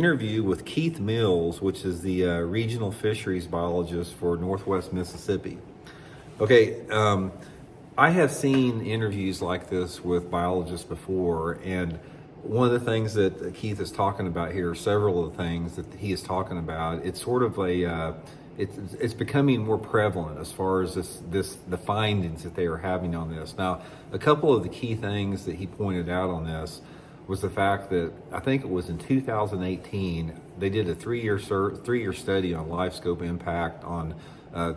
Interview with Keith Mills, which is the regional fisheries biologist for Northwest Mississippi. Okay, I have seen interviews like this with biologists before, and one of the things that Keith is talking about here, several of the things that he is talking about, it's sort of it's becoming more prevalent as far as the findings that they are having on this. Now, a couple of the key things that he pointed out on this was the fact that I think it was in 2018 they did a three-year study on Livescope impact on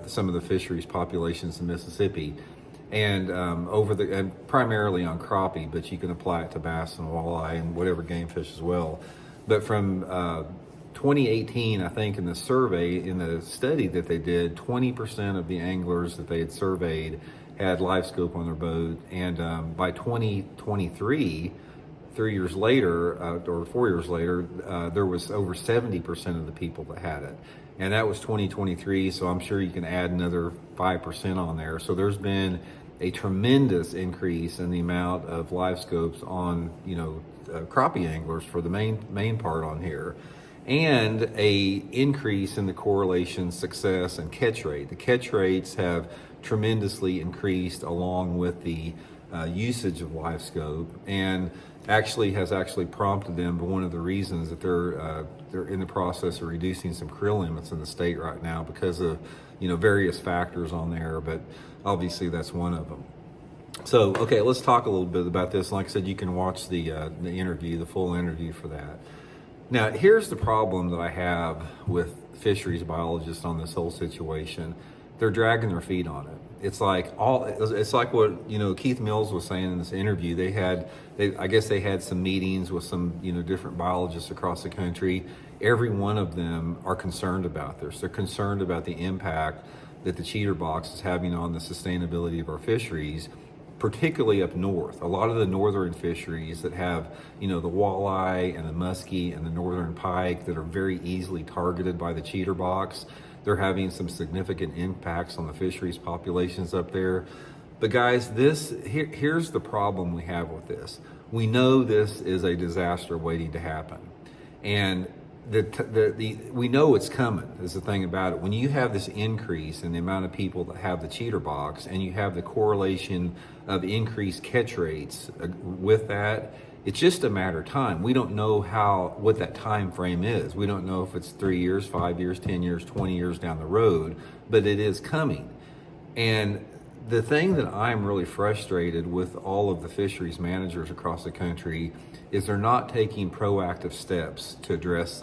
some of the fisheries populations in Mississippi, and and primarily on crappie, but you can apply it to bass and walleye and whatever game fish as well. But from 2018, I think in the study that they did, 20% of the anglers that they had surveyed had Livescope on their boat, and by 2023. 3 years later, or 4 years later, there was over 70% of the people that had it. And that was 2023, so I'm sure you can add another 5% on there. So there's been a tremendous increase in the amount of live scopes on, crappie anglers for the main part on here. And a increase in the correlation success and catch rate. The catch rates have tremendously increased along with the usage of Livescope, and has prompted them. But one of the reasons that they're in the process of reducing some creel limits in the state right now because of various factors on there, but obviously that's one of them. So okay, let's talk a little bit about this. Like I said, you can watch the interview, the full interview for that. Now, here's the problem that I have with fisheries biologists on this whole situation. They're dragging their feet on it. It's like what Keith Mills was saying in this interview. I guess they had some meetings with some different biologists across the country. Every one of them are concerned about this. They're concerned about the impact that the cheater box is having on the sustainability of our fisheries, particularly up north. A lot of the northern fisheries that have the walleye and the muskie and the northern pike that are very easily targeted by the cheater box. They're having some significant impacts on the fisheries populations up there. But guys, here's the problem we have with this. We know this is a disaster waiting to happen. And we know it's coming, is the thing about it. When you have this increase in the amount of people that have the cheater box, and you have the correlation of increased catch rates with that, it's just a matter of time. We don't know what that time frame is. We don't know if it's 3 years, 5 years, 10 years, 20 years down the road, but it is coming. And the thing that I'm really frustrated with all of the fisheries managers across the country is they're not taking proactive steps to address